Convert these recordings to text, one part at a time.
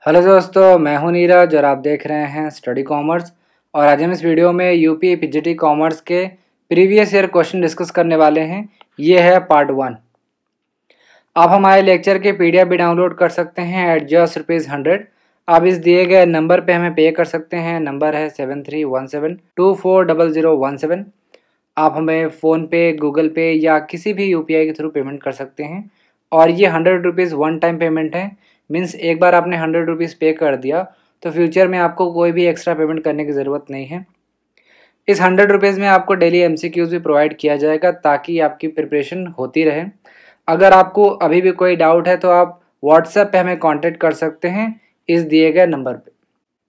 Hello दोस्तों, मैं हूं नीरज और आप देख रहे हैं स्टडी कॉमर्स। और आज हम इस वीडियो में यूपी पीजीटी कॉमर्स के प्रीवियस ईयर क्वेश्चन डिस्कस करने वाले हैं। ये है पार्ट 1। आप हमारे लेक्चर के पीडीएफ भी डाउनलोड कर सकते हैं एट जस्ट ₹100। आप इस दिए गए नंबर पे हमें पे कर सकते हैं। नंबर है 7317240017। आप हमें फ़ोनपे, गूगल पे या किसी भी यूपीआई के थ्रू पेमेंट कर सकते हैं। और ये ₹100 वन टाइम पेमेंट है। मीन्स एक बार आपने ₹100 पे कर दिया तो फ्यूचर में आपको कोई भी एक्स्ट्रा पेमेंट करने की ज़रूरत नहीं है। इस ₹100 में आपको डेली एमसीक्यूज़ भी प्रोवाइड किया जाएगा ताकि आपकी प्रिपरेशन होती रहे। अगर आपको अभी भी कोई डाउट है तो आप व्हाट्सएप पे हमें कांटेक्ट कर सकते हैं इस दिए गए नंबर पे।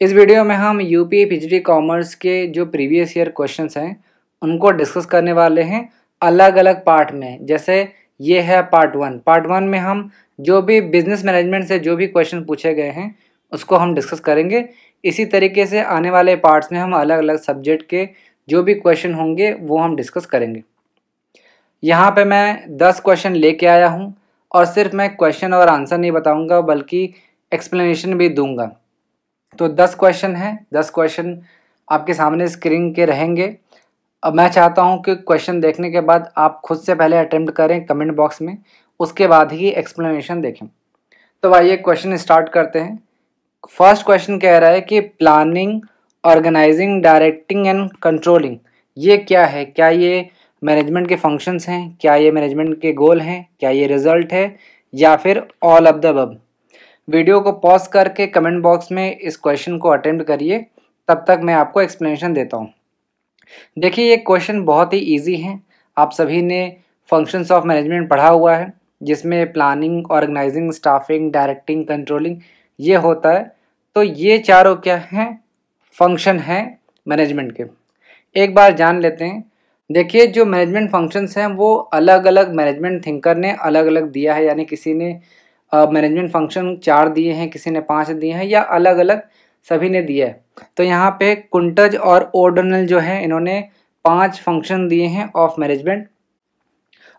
इस वीडियो में हम यूपी पीजीटी कॉमर्स के जो प्रीवियस ईयर क्वेश्चंस हैं उनको डिस्कस करने वाले हैं अलग अलग पार्ट में। जैसे ये है पार्ट 1। पार्ट 1 में हम जो भी बिजनेस मैनेजमेंट से जो भी क्वेश्चन पूछे गए हैं उसको हम डिस्कस करेंगे। इसी तरीके से आने वाले पार्ट्स में हम अलग अलग सब्जेक्ट के जो भी क्वेश्चन होंगे वो हम डिस्कस करेंगे। यहाँ पे मैं 10 क्वेश्चन लेके आया हूँ और सिर्फ मैं क्वेश्चन और आंसर नहीं बताऊँगा बल्कि एक्सप्लेनेशन भी दूंगा। तो 10 क्वेश्चन हैं। 10 क्वेश्चन आपके सामने स्क्रीन के रहेंगे। अब मैं चाहता हूं कि क्वेश्चन देखने के बाद आप खुद से पहले अटेम्प्ट करें कमेंट बॉक्स में, उसके बाद ही एक्सप्लेनेशन देखें। तो आइए क्वेश्चन स्टार्ट करते हैं। फर्स्ट क्वेश्चन कह रहा है कि planning, organising, directing and controlling ये क्या है? क्या ये मैनेजमेंट के फंक्शंस हैं? क्या ये मैनेजमेंट के गोल हैं? क्या ये रिजल्ट है या फिर all of the above? Video को पॉज करके कमेंट बॉक्स में इस क्वेश्चन को अटेम्प्ट करिए, तब तक मैं आपको एक्सप्लेनेशन देता हूँ। देखिए, ये क्वेश्चन बहुत ही इजी है। आप सभी ने फंक्शंस ऑफ मैनेजमेंट पढ़ा हुआ है जिसमें planning, organising, staffing, directing, controlling ये होता है। तो ये चारों क्या हैं? फंक्शन हैं मैनेजमेंट के। एक बार जान लेते हैं। देखिए, जो मैनेजमेंट फंक्शंस हैं वो अलग अलग मैनेजमेंट थिंकर ने अलग अलग दिया है। यानी किसी ने मैनेजमेंट फंक्शन 4 दिए हैं, किसी ने 5 दिए हैं, या अलग अलग सभी ने दिया है। तो यहाँ पे कुंटज और ओडोनल जो है इन्होंने 5 फंक्शन दिए हैं ऑफ मैनेजमेंट,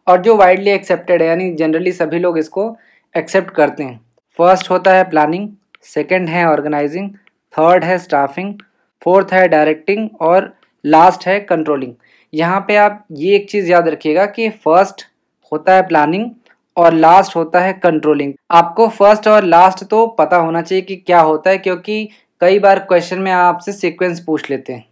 और जो वाइडली एक्सेप्टेड है यानी जनरली सभी लोग इसको एक्सेप्ट करते हैं। फर्स्ट होता है प्लानिंग, सेकंड है ऑर्गेनाइजिंग, थर्ड है स्टाफिंग, फोर्थ है डायरेक्टिंग और लास्ट है कंट्रोलिंग। यहाँ पे आप ये एक चीज़ याद रखिएगा कि फर्स्ट होता है प्लानिंग और लास्ट होता है कंट्रोलिंग। आपको फर्स्ट और लास्ट तो पता होना चाहिए कि क्या होता है, क्योंकि कई बार क्वेश्चन में आपसे सीक्वेंस पूछ लेते हैं।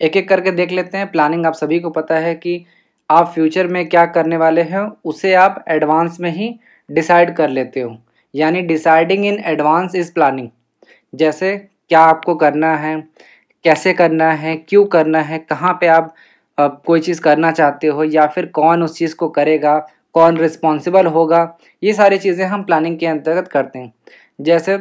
एक एक करके देख लेते हैं। प्लानिंग आप सभी को पता है कि आप फ्यूचर में क्या करने वाले हैं उसे आप एडवांस में ही डिसाइड कर लेते हो, यानी deciding in advance is planning. जैसे क्या आपको करना है, कैसे करना है, क्यों करना है, कहाँ पे आप कोई चीज़ करना चाहते हो, या फिर कौन उस चीज़ को करेगा, कौन रिस्पॉन्सिबल होगा, ये सारी चीज़ें हम प्लानिंग के अंतर्गत करते हैं। जैसे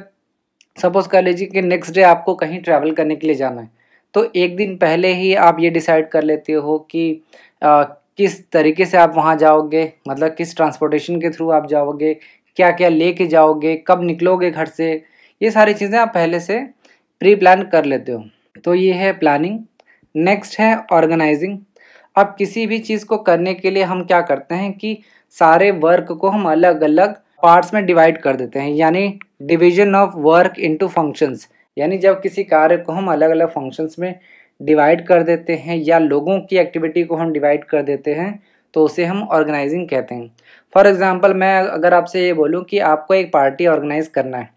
सपोज कर लीजिए कि नेक्स्ट डे आपको कहीं ट्रैवल करने के लिए जाना है, तो एक दिन पहले ही आप ये डिसाइड कर लेते हो कि किस तरीके से आप वहाँ जाओगे, मतलब किस ट्रांसपोर्टेशन के थ्रू आप जाओगे, क्या क्या लेके जाओगे, कब निकलोगे घर से, ये सारी चीज़ें आप पहले से प्री प्लान कर लेते हो। तो ये है प्लानिंग। नेक्स्ट है ऑर्गेनाइजिंग। अब किसी भी चीज़ को करने के लिए हम क्या करते हैं कि सारे वर्क को हम अलग अलग पार्ट्स में डिवाइड कर देते हैं, यानी division of work into functions. यानी जब किसी कार्य को हम अलग अलग फंक्शंस में डिवाइड कर देते हैं या लोगों की एक्टिविटी को हम डिवाइड कर देते हैं तो उसे हम ऑर्गेनाइजिंग कहते हैं। फॉर एग्जांपल, मैं अगर आपसे ये बोलूँ कि आपको एक पार्टी ऑर्गेनाइज करना है,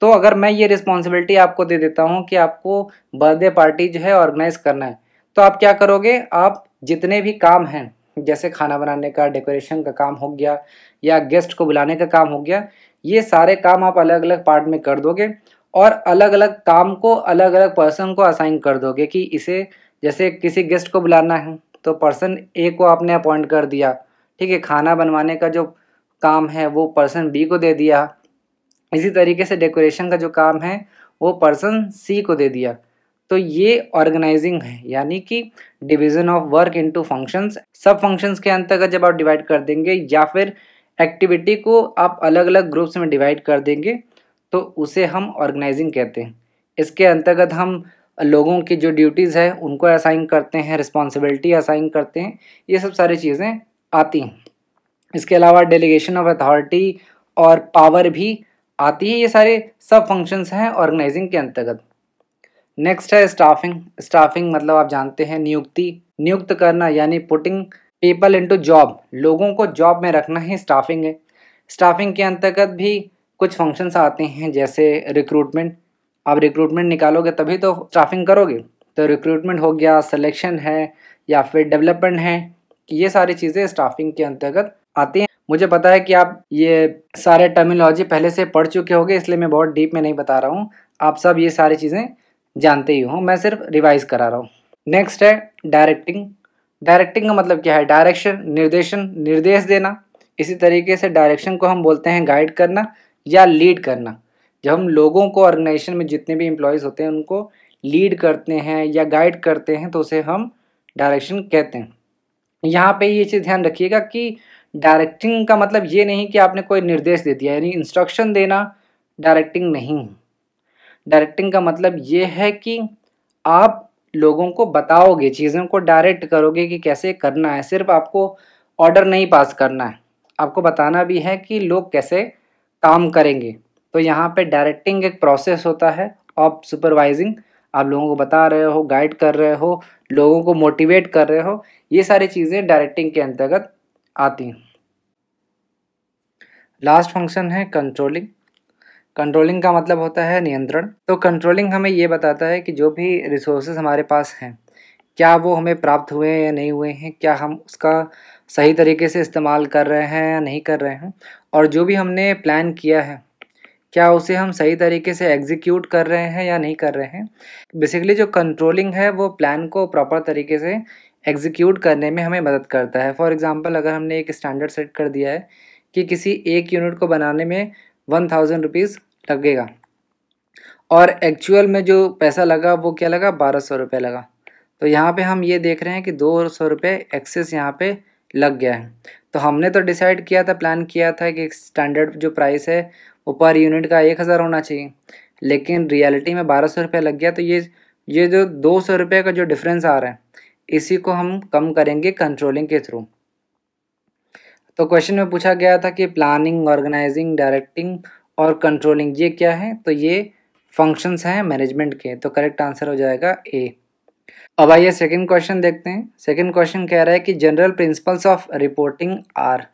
तो अगर मैं ये रिस्पॉन्सिबिलिटी आपको दे देता हूँ कि आपको बर्थडे पार्टी जो है ऑर्गेनाइज करना है, तो आप क्या करोगे? आप जितने भी काम हैं, जैसे खाना बनाने का, डेकोरेशन का काम हो गया या गेस्ट को बुलाने का काम हो गया, ये सारे काम आप अलग अलग पार्ट में कर दोगे और अलग अलग काम को अलग अलग पर्सन को असाइन कर दोगे कि इसे, जैसे किसी गेस्ट को बुलाना है तो पर्सन ए को आपने अपॉइंट कर दिया, ठीक है। खाना बनवाने का जो काम है वो पर्सन बी को दे दिया। इसी तरीके से डेकोरेशन का जो काम है वो पर्सन सी को दे दिया। तो ये ऑर्गेनाइजिंग है, यानी कि division of work into functions. सब फंक्शंस के अंतर्गत जब आप डिवाइड कर देंगे या फिर एक्टिविटी को आप अलग अलग ग्रुप्स में डिवाइड कर देंगे तो उसे हम ऑर्गेनाइजिंग कहते हैं। इसके अंतर्गत हम लोगों की जो ड्यूटीज़ है उनको असाइन करते हैं, रिस्पॉन्सिबिलिटी असाइन करते हैं, ये सब सारी चीज़ें आती हैं। इसके अलावा डेलीगेशन ऑफ अथॉरिटी और पावर भी आती है। ये सारे सब फंक्शंस हैं ऑर्गेनाइजिंग के अंतर्गत। नेक्स्ट है स्टाफिंग। स्टाफिंग मतलब आप जानते हैं नियुक्त करना, यानी पुटिंग पीपल इनटू जॉब, लोगों को जॉब में रखना ही स्टाफिंग है। स्टाफिंग के अंतर्गत भी कुछ फंक्शंस आते हैं, जैसे रिक्रूटमेंट। आप रिक्रूटमेंट निकालोगे तभी तो स्टाफिंग करोगे, तो रिक्रूटमेंट हो गया, सिलेक्शन है या फिर डेवलपमेंट है, ये सारी चीज़ें स्टाफिंग के अंतर्गत आती हैं। मुझे पता है कि आप ये सारे टर्मिनोलॉजी पहले से पढ़ चुके होंगे, इसलिए मैं बहुत डीप में नहीं बता रहा हूँ। आप सब ये सारी चीज़ें जानते ही हो, मैं सिर्फ रिवाइज करा रहा हूँ। नेक्स्ट है डायरेक्टिंग। डायरेक्टिंग का मतलब क्या है? डायरेक्शन, निर्देश देना। इसी तरीके से डायरेक्शन को हम बोलते हैं गाइड करना या लीड करना। जब हम लोगों को, ऑर्गेनाइजेशन में जितने भी एम्प्लॉयज़ होते हैं उनको लीड करते हैं या गाइड करते हैं तो उसे हम डायरेक्शन कहते हैं। यहाँ पे ये चीज़ ध्यान रखिएगा कि डायरेक्टिंग का मतलब ये नहीं कि आपने कोई निर्देश दे दिया, यानी इंस्ट्रक्शन देना डायरेक्टिंग नहीं है। डायरेक्टिंग का मतलब ये है कि आप लोगों को बताओगे, चीज़ों को डायरेक्ट करोगे कि कैसे करना है। सिर्फ आपको ऑर्डर नहीं पास करना है, आपको बताना भी है कि लोग कैसे काम करेंगे। तो यहाँ पे डायरेक्टिंग एक प्रोसेस होता है ऑफ सुपरवाइजिंग। आप लोगों को बता रहे हो, गाइड कर रहे हो, लोगों को मोटिवेट कर रहे हो, ये सारी चीज़ें डायरेक्टिंग के अंतर्गत आती हैं। लास्ट फंक्शन है कंट्रोलिंग। कंट्रोलिंग का मतलब होता है नियंत्रण। तो कंट्रोलिंग हमें ये बताता है कि जो भी रिसोर्सेज हमारे पास हैं, क्या वो हमें प्राप्त हुए हैं या नहीं हुए हैं, क्या हम उसका सही तरीके से इस्तेमाल कर रहे हैं या नहीं कर रहे हैं, और जो भी हमने प्लान किया है क्या उसे हम सही तरीके से एग्जीक्यूट कर रहे हैं या नहीं कर रहे हैं। बेसिकली जो कंट्रोलिंग है वो प्लान को प्रॉपर तरीके से एग्जीक्यूट करने में हमें मदद करता है। फॉर एग्जांपल, अगर हमने एक स्टैंडर्ड सेट कर दिया है कि किसी एक यूनिट को बनाने में 1000 रुपीज़ लगेगा और एक्चुअल में जो पैसा लगा वो क्या लगा, 1200 रुपये लगा। तो यहाँ पे हम ये देख रहे हैं कि 200 रुपये एक्सेस यहाँ पे लग गया है। तो हमने तो डिसाइड किया था, प्लान किया था कि स्टैंडर्ड जो प्राइस है वो पर यूनिट का 1000 होना चाहिए, लेकिन रियलिटी में 1200 रुपये लग गया। तो ये जो 200 रुपये का जो डिफरेंस आ रहा है, इसी को हम कम करेंगे कंट्रोलिंग के थ्रू। तो क्वेश्चन में पूछा गया था कि प्लानिंग, ऑर्गेनाइजिंग, डायरेक्टिंग और कंट्रोलिंग ये क्या है, तो ये फंक्शंस हैं मैनेजमेंट के। तो करेक्ट आंसर हो जाएगा ए। अब आइए सेकंड क्वेश्चन देखते हैं। सेकंड क्वेश्चन कह रहा है कि general principles of reporting are.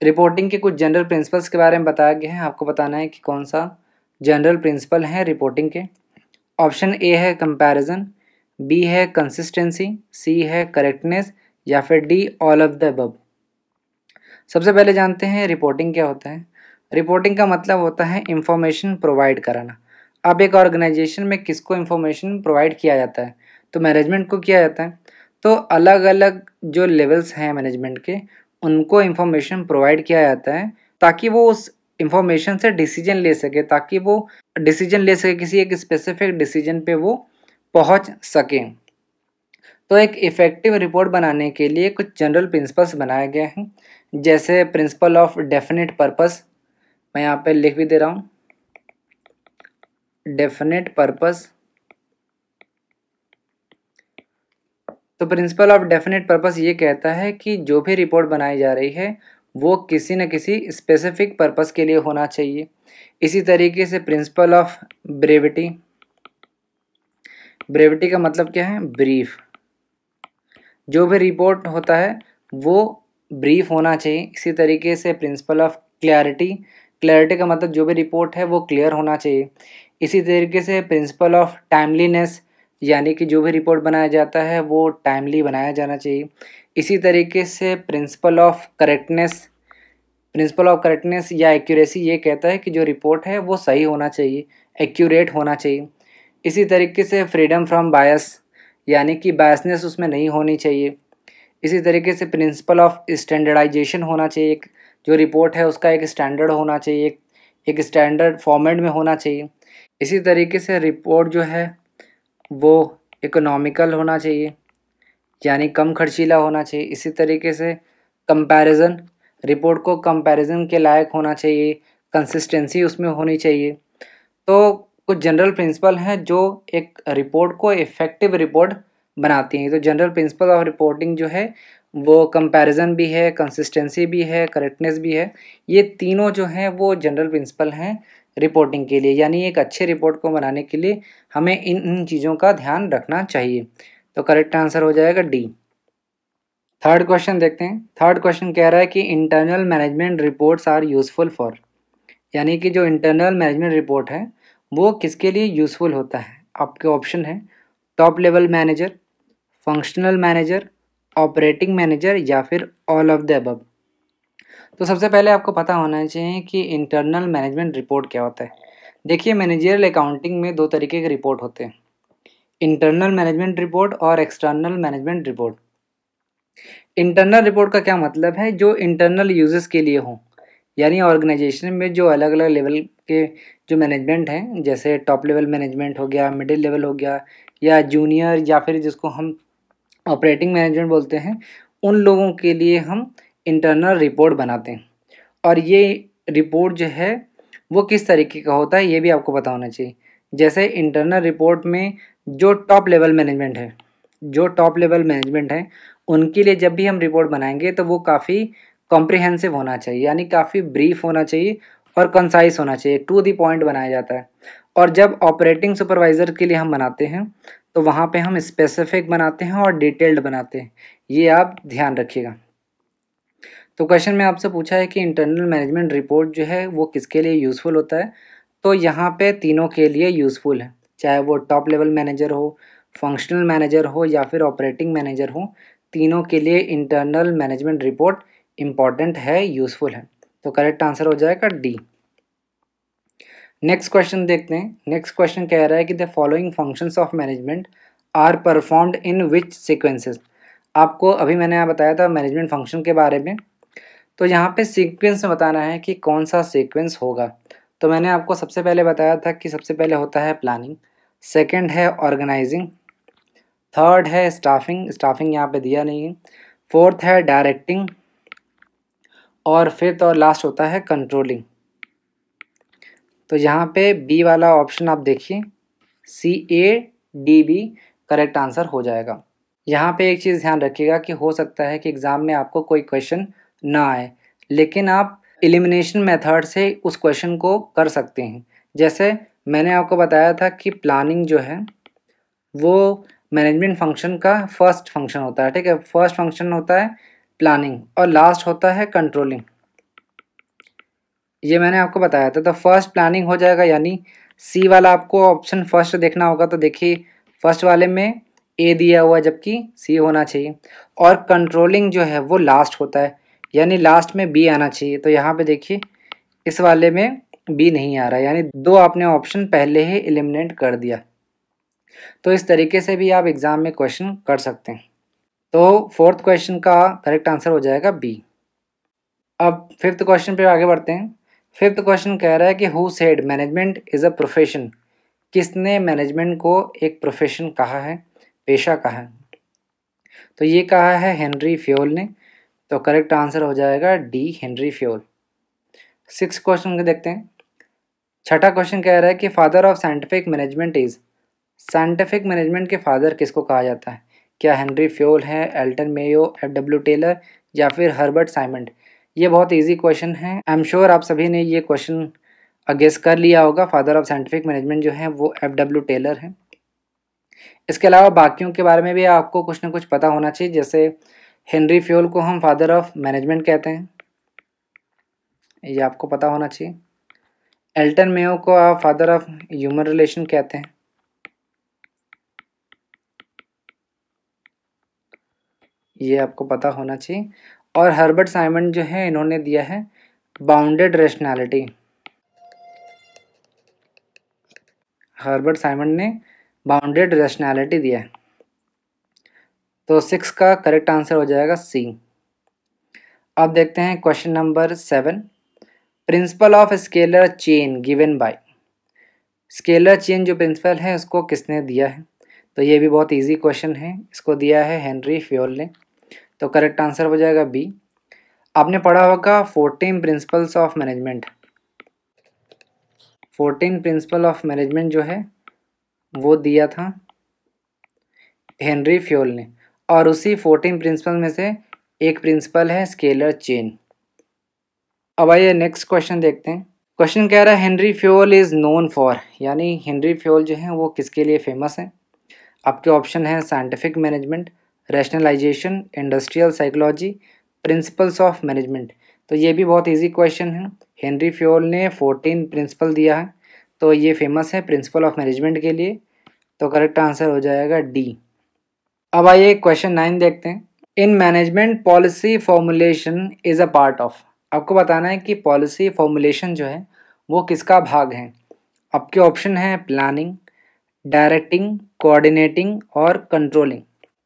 Reporting के कुछ जनरल प्रिंसिपल्स के बारे में बताया गया है, आपको बताना है कि कौन सा जनरल प्रिंसिपल है रिपोर्टिंग के। ऑप्शन ए है कंपैरिजन, बी है कंसिस्टेंसी, सी है करेक्टनेस या फिर D all of the above. सबसे पहले जानते हैं रिपोर्टिंग क्या होता है। रिपोर्टिंग का मतलब होता है इंफॉर्मेशन प्रोवाइड कराना। अब एक ऑर्गेनाइजेशन में किसको इंफॉर्मेशन प्रोवाइड किया जाता है, तो मैनेजमेंट को किया जाता है। तो अलग अलग जो लेवल्स हैं मैनेजमेंट के, उनको इंफॉर्मेशन प्रोवाइड किया जाता है ताकि वो उस इंफॉर्मेशन से डिसीजन ले सके, किसी एक स्पेसिफिक डिसीजन पे वो पहुंच सके। तो एक इफ़ेक्टिव रिपोर्ट बनाने के लिए कुछ जनरल प्रिंसिपल्स बनाए गए हैं, जैसे प्रिंसिपल ऑफ डेफिनेट पर्पस। मैं यहाँ पे लिख भी दे रहा हूँ, डेफिनेट पर्पस। तो प्रिंसिपल ऑफ डेफिनेट पर्पस ये कहता है कि जो भी रिपोर्ट बनाई जा रही है वो किसी न किसी स्पेसिफिक पर्पस के लिए होना चाहिए। इसी तरीके से प्रिंसिपल ऑफ ब्रेविटी। ब्रेविटी का मतलब क्या है? ब्रीफ। जो भी रिपोर्ट होता है वो ब्रीफ होना चाहिए। इसी तरीके से प्रिंसिपल ऑफ क्लैरिटी। क्लैरिटी का मतलब जो भी रिपोर्ट है वो क्लियर होना चाहिए। इसी तरीके से प्रिंसिपल ऑफ टाइमलीनेस, यानी कि जो भी रिपोर्ट बनाया जाता है वो टाइमली बनाया जाना चाहिए। इसी तरीके से प्रिंसिपल ऑफ करेक्टनेस या एक्यूरेसी ये कहता है कि जो रिपोर्ट है वो सही होना चाहिए, एक्यूरेट होना चाहिए। इसी तरीके से फ्रीडम फ्रॉम बायस, यानी कि बायसनेस उसमें नहीं होनी चाहिए। इसी तरीके से प्रिंसिपल ऑफ स्टैंडर्डाइजेशन होना चाहिए। एक जो रिपोर्ट है उसका एक स्टैंडर्ड होना चाहिए, एक स्टैंडर्ड फॉर्मेट में होना चाहिए। इसी तरीके से रिपोर्ट जो है वो इकोनॉमिकल होना चाहिए, यानी कम खर्चीला होना चाहिए। इसी तरीके से कंपैरिजन, रिपोर्ट को कंपैरिजन के लायक होना चाहिए, कंसिस्टेंसी उसमें होनी चाहिए। तो कुछ जनरल प्रिंसिपल हैं जो एक रिपोर्ट को इफ़ेक्टिव रिपोर्ट बनाती हैं। तो जनरल प्रिंसिपल ऑफ रिपोर्टिंग जो है वो कंपैरिजन भी है, कंसिस्टेंसी भी है, करेक्टनेस भी है। ये तीनों जो हैं वो जनरल प्रिंसिपल हैं रिपोर्टिंग के लिए, यानी एक अच्छे रिपोर्ट को बनाने के लिए हमें इन चीज़ों का ध्यान रखना चाहिए। तो करेक्ट आंसर हो जाएगा डी। थर्ड क्वेश्चन देखते हैं। थर्ड क्वेश्चन कह रहा है कि internal management reports are useful for, यानी कि जो इंटरनल मैनेजमेंट रिपोर्ट है वो किसके लिए यूजफुल होता है। आपके ऑप्शन है top level manager, functional manager, operating manager या फिर ऑल ऑफ द अबव। तो सबसे पहले आपको पता होना चाहिए कि इंटरनल मैनेजमेंट रिपोर्ट क्या होता है। देखिए, मैनेजरियल अकाउंटिंग में दो तरीके के रिपोर्ट होते हैं, इंटरनल मैनेजमेंट रिपोर्ट और external management report. Internal report का क्या मतलब है, जो इंटरनल यूजेस के लिए हो, यानी ऑर्गेनाइजेशन में जो अलग अलग लेवल के जो मैनेजमेंट हैं, जैसे टॉप लेवल मैनेजमेंट हो गया, मिडिल लेवल हो गया, या जूनियर, या फिर जिसको हम ऑपरेटिंग मैनेजमेंट बोलते हैं, उन लोगों के लिए हम इंटरनल रिपोर्ट बनाते हैं। और ये रिपोर्ट जो है वो किस तरीके का होता है ये भी आपको पता होना चाहिए। जैसे इंटरनल रिपोर्ट में जो टॉप लेवल मैनेजमेंट है, उनके लिए जब भी हम रिपोर्ट बनाएंगे तो वो काफ़ी कॉम्प्रिहेंसिव होना चाहिए, यानी काफ़ी ब्रीफ होना चाहिए और कंसाइज होना चाहिए, टू द पॉइंट बनाया जाता है। और जब ऑपरेटिंग सुपरवाइज़र के लिए हम बनाते हैं तो वहाँ पे हम स्पेसिफिक बनाते हैं और डिटेल्ड बनाते हैं, ये आप ध्यान रखिएगा। तो क्वेश्चन में आपसे पूछा है कि इंटरनल मैनेजमेंट रिपोर्ट जो है वो किसके लिए यूज़फुल होता है, तो यहाँ पे तीनों के लिए यूज़फुल है, चाहे वो टॉप लेवल मैनेजर हो, फंक्शनल मैनेजर हो या फिर ऑपरेटिंग मैनेजर हो, तीनों के लिए इंटरनल मैनेजमेंट रिपोर्ट इम्पॉर्टेंट है, यूज़फुल है। तो करेक्ट आंसर हो जाएगा डी। नेक्स्ट क्वेश्चन देखते हैं। नेक्स्ट क्वेश्चन कह रहा है कि the following functions of management are performed in which sequences. आपको अभी मैंने यहाँ बताया था मैनेजमेंट फंक्शन के बारे में, तो यहाँ पे सीक्वेंस में बताना है कि कौन सा सीक्वेंस होगा। तो मैंने आपको सबसे पहले बताया था कि सबसे पहले होता है प्लानिंग, सेकंड है ऑर्गेनाइजिंग, थर्ड है स्टाफिंग, स्टाफिंग यहाँ पे दिया नहीं है, फोर्थ है डायरेक्टिंग, और फिफ्थ और लास्ट होता है कंट्रोलिंग। तो यहाँ पे बी वाला ऑप्शन आप देखिए, CADB करेक्ट आंसर हो जाएगा। यहाँ पे एक चीज़ ध्यान रखिएगा कि हो सकता है कि एग्ज़ाम में आपको कोई क्वेश्चन ना आए, लेकिन आप एलिमिनेशन मेथड से उस क्वेश्चन को कर सकते हैं। जैसे मैंने आपको बताया था कि प्लानिंग जो है वो मैनेजमेंट फंक्शन का फर्स्ट फंक्शन होता है, ठीक है। फर्स्ट फंक्शन होता है प्लानिंग और लास्ट होता है कंट्रोलिंग, ये मैंने आपको बताया था। तो फर्स्ट प्लानिंग हो जाएगा, यानी सी वाला आपको ऑप्शन फर्स्ट देखना होगा। तो देखिए फर्स्ट वाले में ए दिया हुआ है जबकि सी होना चाहिए, और कंट्रोलिंग जो है वो लास्ट होता है, यानी लास्ट में बी आना चाहिए। तो यहाँ पे देखिए इस वाले में बी नहीं आ रहा है, यानी दो आपने ऑप्शन पहले ही एलिमिनेट कर दिया। तो इस तरीके से भी आप एग्ज़ाम में क्वेश्चन कर सकते हैं। तो फोर्थ क्वेश्चन का करेक्ट आंसर हो जाएगा बी। अब फिफ्थ क्वेश्चन पे आगे बढ़ते हैं। फिफ्थ क्वेश्चन कह रहा है कि who said management is a profession, किसने मैनेजमेंट को एक प्रोफेशन कहा है, पेशा कहा है। तो ये कहा है हेनरी फ्योल ने। तो करेक्ट आंसर हो जाएगा D, Henry Fayol. Six question को देखते हैं। छठा क्वेश्चन कह रहा है कि father of scientific management is, scientific management के फादर किसको कहा जाता है। क्या हेनरी फ्योल है, एल्टन मेयो, FW टेलर या फिर हर्बर्ट साइमंड। ये बहुत इजी क्वेश्चन है, आई एम श्योर आप सभी ने ये क्वेश्चन गेस कर लिया होगा। फादर ऑफ साइंटिफिक मैनेजमेंट जो है वो FW टेलर है। इसके अलावा बाकियों के बारे में भी आपको कुछ ना कुछ पता होना चाहिए, जैसे हेनरी फ्योल को हम फादर ऑफ मैनेजमेंट कहते हैं, ये आपको पता होना चाहिए। एल्टन मेयो को आप फादर ऑफ ह्यूमन रिलेशन कहते हैं, ये आपको पता होना चाहिए। और हर्बर्ट साइमंड जो है इन्होंने दिया है बाउंडेड रेशनैलिटी, हर्बर्ट साइमंड ने बाउंडेड रेशनैलिटी दिया है। तो सिक्स का करेक्ट आंसर हो जाएगा सी। अब देखते हैं question number 7। Principle of scalar chain given by, scalar chain जो प्रिंसिपल है उसको किसने दिया है। तो ये भी बहुत इजी क्वेश्चन है, इसको दिया है हेनरी फ्योल ने। तो करेक्ट आंसर हो जाएगा बी। आपने पढ़ा होगा 14 principles of management, 14 principle of management जो है वो दिया था हेनरी फ्योल ने, और उसी 14 प्रिंसिपल में से एक प्रिंसिपल है स्केलर चेन। अब आइए नेक्स्ट क्वेश्चन देखते हैं। क्वेश्चन कह रहा है Henry fuel is known for, यानी हेनरी फ्यूल जो है वो किसके लिए फेमस है। आपके ऑप्शन है scientific management, rationalisation, industrial psychology, principles of management. तो ये भी बहुत इजी क्वेश्चन है। हेनरी फ्यूल ने 14 प्रिंसिपल दिया है, तो ये फेमस है प्रिंसिपल ऑफ मैनेजमेंट के लिए। तो करेक्ट आंसर हो जाएगा डी। अब आइए क्वेश्चन 9 देखते हैं। In management policy formulation is a part of. आपको बताना है कि पॉलिसी फॉर्मुलेशन जो है वो किसका भाग है। आपके ऑप्शन है प्लानिंग, डायरेक्टिंग, कोऑर्डिनेटिंग और कंट्रोलिंग।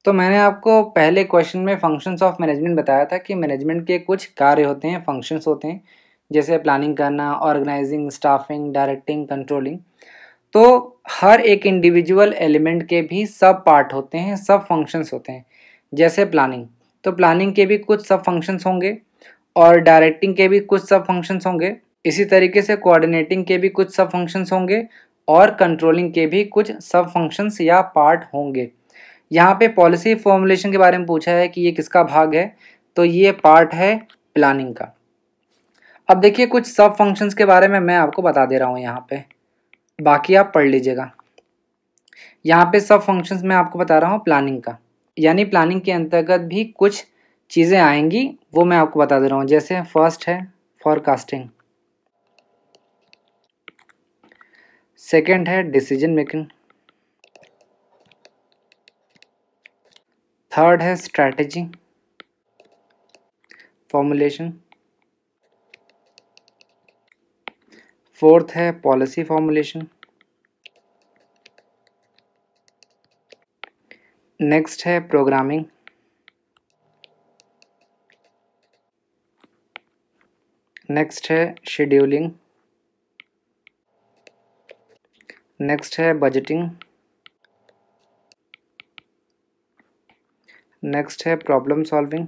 तो मैंने आपको पहले क्वेश्चन में फंक्शंस ऑफ मैनेजमेंट बताया था कि मैनेजमेंट के कुछ कार्य होते हैं, फंक्शंस होते हैं, जैसे प्लानिंग करना, ऑर्गेनाइजिंग, स्टाफिंग, डायरेक्टिंग, कंट्रोलिंग। तो हर एक इंडिविजुअल एलिमेंट के भी सब पार्ट होते हैं, सब फंक्शंस होते हैं। जैसे प्लानिंग, तो प्लानिंग के भी कुछ सब फंक्शंस होंगे और डायरेक्टिंग के भी कुछ सब फंक्शंस होंगे। इसी तरीके से कोऑर्डिनेटिंग के भी कुछ सब फंक्शंस होंगे और कंट्रोलिंग के भी कुछ सब फंक्शंस या पार्ट होंगे। यहाँ पे पॉलिसी फॉर्मुलेशन के बारे में पूछा है कि ये किसका भाग है, तो ये पार्ट है प्लानिंग का। अब देखिए कुछ सब फंक्शंस के बारे में मैं आपको बता दे रहा हूँ यहाँ पे, बाकी आप पढ़ लीजिएगा। यहाँ पे सब फंक्शंस मैं आपको बता रहा हूँ प्लानिंग का, यानी प्लानिंग के अंतर्गत भी कुछ चीज़ें आएंगी, वो मैं आपको बता दे रहा हूँ। जैसे फर्स्ट है फॉरकास्टिंग, सेकंड है डिसीजन मेकिंग, थर्ड है स्ट्रैटेजी फॉर्मुलेशन, फोर्थ है पॉलिसी फॉर्मुलेशन, नेक्स्ट है प्रोग्रामिंग, नेक्स्ट है शेड्यूलिंग, नेक्स्ट है बजटिंग, नेक्स्ट है प्रॉब्लम सॉल्विंग,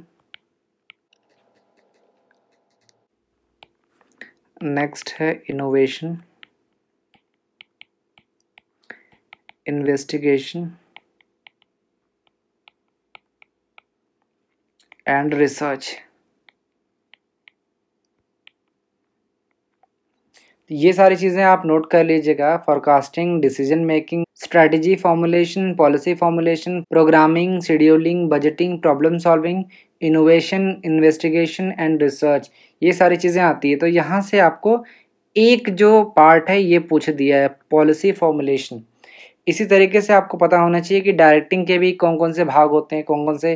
नेक्स्ट है इनोवेशन, इन्वेस्टिगेशन एंड रिसर्च। ये सारी चीज़ें आप नोट कर लीजिएगा। Forecasting, decision making, strategy formulation, policy formulation, programming, scheduling, budgeting, problem solving, innovation, investigation and research, ये सारी चीज़ें आती है। तो यहाँ से आपको एक जो पार्ट है ये पूछ दिया है, पॉलिसी फॉर्मुलेशन। इसी तरीके से आपको पता होना चाहिए कि डायरेक्टिंग के भी कौन कौन से भाग होते हैं, कौन कौन से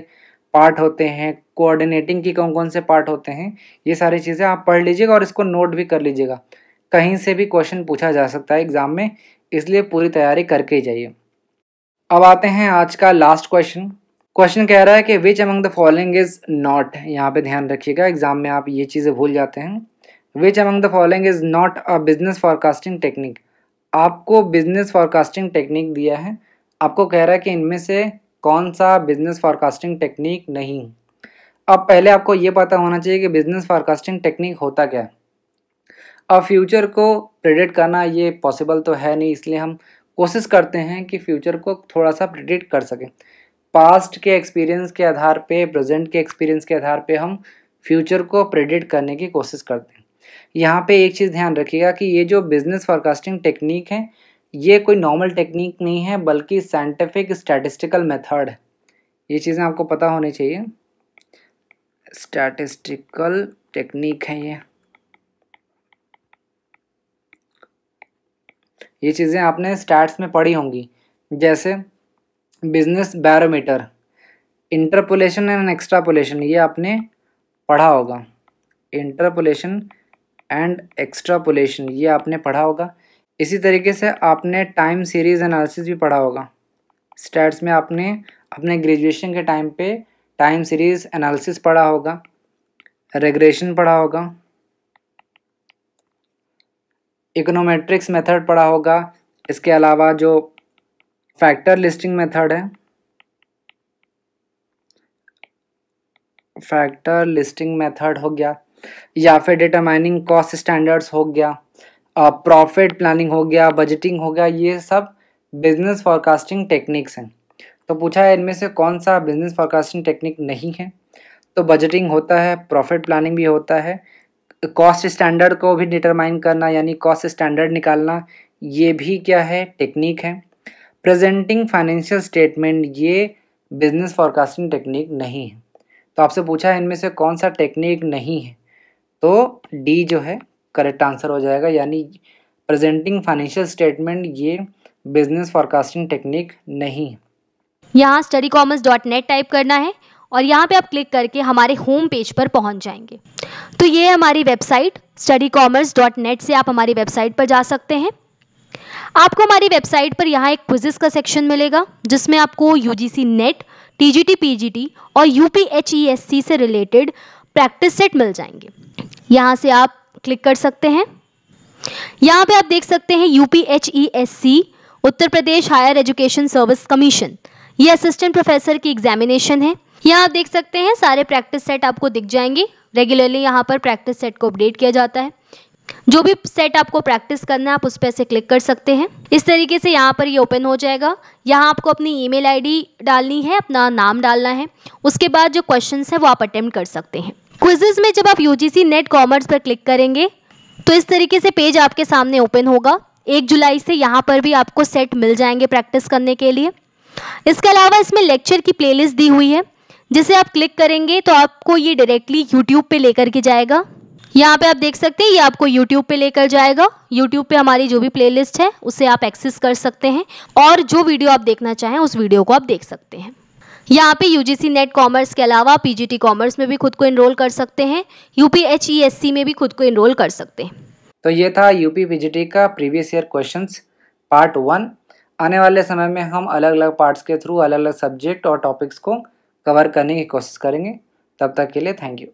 पार्ट होते हैं, कोऑर्डिनेटिंग की कौन कौन से पार्ट होते हैं। ये सारी चीज़ें आप पढ़ लीजिएगा और इसको नोट भी कर लीजिएगा। कहीं से भी क्वेश्चन पूछा जा सकता है एग्जाम में, इसलिए पूरी तैयारी करके ही जाइए। अब आते हैं आज का लास्ट क्वेश्चन। क्वेश्चन कह रहा है कि which among the following is not, यहाँ पे ध्यान रखिएगा, एग्जाम में आप ये चीज़ें भूल जाते हैं। Which among the following is not a business forecasting technique. आपको बिजनेस फॉरकास्टिंग टेक्निक दिया है, आपको कह रहा है कि इनमें से कौन सा बिजनेस फॉरकास्टिंग टेक्निक नहीं। अब पहले आपको ये पता होना चाहिए कि बिजनेस फॉरकास्टिंग टेक्निक होता क्या है। अब फ्यूचर को प्रेडिक्ट करना ये पॉसिबल तो है नहीं, इसलिए हम कोशिश करते हैं कि फ्यूचर को थोड़ा सा प्रेडिक्ट कर सकें। पास्ट के एक्सपीरियंस के आधार पे, प्रेजेंट के एक्सपीरियंस के आधार पे हम फ्यूचर को प्रेडिक्ट करने की कोशिश करते हैं। यहाँ पे एक चीज़ ध्यान रखिएगा कि ये जो बिजनेस फॉरकास्टिंग टेक्निक है ये कोई नॉर्मल टेक्निक नहीं है, बल्कि साइंटिफिक स्टैटिस्टिकल मेथड है। ये चीज़ें आपको पता होनी चाहिए, स्टैटिस्टिकल टेक्निक है ये चीज़ें आपने स्टैट्स में पढ़ी होंगी, जैसे business barometer, interpolation and extrapolation, ये आपने पढ़ा होगा। इंटरपोलेशन एंड एक्सट्रापोलेशन ये आपने पढ़ा होगा। इसी तरीके से आपने टाइम सीरीज एनालिसिस भी पढ़ा होगा। स्टैट्स में आपने अपने ग्रेजुएशन के टाइम पे टाइम सीरीज एनालिसिस पढ़ा होगा, रेग्रेशन पढ़ा होगा, इकोनोमेट्रिक्स मेथड पढ़ा होगा। इसके अलावा जो फैक्टर लिस्टिंग मेथड है, फैक्टर लिस्टिंग मेथड हो गया, या फिर डिटरमाइनिंग कॉस्ट स्टैंडर्ड्स हो गया, प्रॉफिट प्लानिंग हो गया, बजटिंग हो गया, ये सब बिजनेस फॉरकास्टिंग टेक्निक्स हैं। तो पूछा है इनमें से कौन सा बिजनेस फॉरकास्टिंग टेक्निक नहीं है, तो बजटिंग होता है, प्रॉफिट प्लानिंग भी होता है, कॉस्ट स्टैंडर्ड को भी डिटरमाइन करना यानी कॉस्ट स्टैंडर्ड निकालना, ये भी क्या है, टेक्निक है। प्रेजेंटिंग फाइनेंशियल स्टेटमेंट, ये बिजनेस फॉरकास्टिंग टेक्निक नहीं है। तो आपसे पूछा है इनमें से कौन सा टेक्निक नहीं है, तो डी जो है करेक्ट आंसर हो जाएगा, यानी प्रेजेंटिंग फाइनेंशियल स्टेटमेंट ये बिजनेस फॉरकास्टिंग टेक्निक नहीं है। यहाँ studycommerce.net टाइप करना है और यहाँ पे आप क्लिक करके हमारे होम पेज पर पहुँच जाएंगे। तो ये है हमारी वेबसाइट studycommerce.net से आप हमारी वेबसाइट पर जा सकते हैं। आपको हमारी वेबसाइट पर यहाँ एक क्विज़ेस का सेक्शन मिलेगा जिसमें आपको UGC नेट, TGT PGT और UPHESC से रिलेटेड प्रैक्टिस सेट मिल जाएंगे। यहाँ से आप क्लिक कर सकते हैं। यहाँ पे आप देख सकते हैं UPHESC Uttar Pradesh higher education service commission, ये असिस्टेंट प्रोफेसर की एग्जामिनेशन है। यहाँ आप देख सकते हैं सारे प्रैक्टिस सेट आपको दिख जाएंगे। रेगुलरली यहाँ पर प्रैक्टिस सेट को अपडेट किया जाता है। जो भी सेट आपको प्रैक्टिस करना है आप उस पर से क्लिक कर सकते हैं। इस तरीके से यहाँ पर ये ओपन हो जाएगा। यहाँ आपको अपनी ईमेल आईडी डालनी है, अपना नाम डालना है, उसके बाद जो क्वेश्चंस है वो आप अटेम्प्ट कर सकते हैं। क्विजेज में जब आप UGC नेट कॉमर्स पर क्लिक करेंगे तो इस तरीके से पेज आपके सामने ओपन होगा। 1 जुलाई से यहाँ पर भी आपको सेट मिल जाएंगे प्रैक्टिस करने के लिए। इसके अलावा इसमें लेक्चर की प्लेलिस्ट दी हुई है, जिसे आप क्लिक करेंगे तो आपको ये डायरेक्टली यूट्यूब पे लेकर के जाएगा। यहाँ पे आप देख सकते हैं ये आपको यूट्यूब पे लेकर जाएगा। यूट्यूब पे हमारी जो भी प्लेलिस्ट है उसे आप एक्सेस कर सकते हैं और जो वीडियो आप देखना चाहें उस वीडियो को आप देख सकते हैं। यहाँ पे UGC नेट कॉमर्स के अलावा PGT कॉमर्स में भी खुद को इनरोल कर सकते हैं, UPHESC में भी खुद को इनरोल कर सकते हैं। तो ये था UP PGT का प्रीवियस ईयर क्वेश्चंस पार्ट 1। आने वाले समय में हम अलग अलग पार्ट्स के थ्रू अलग अलग सब्जेक्ट और टॉपिक्स को कवर करने की कोशिश करेंगे। तब तक के लिए थैंक यू।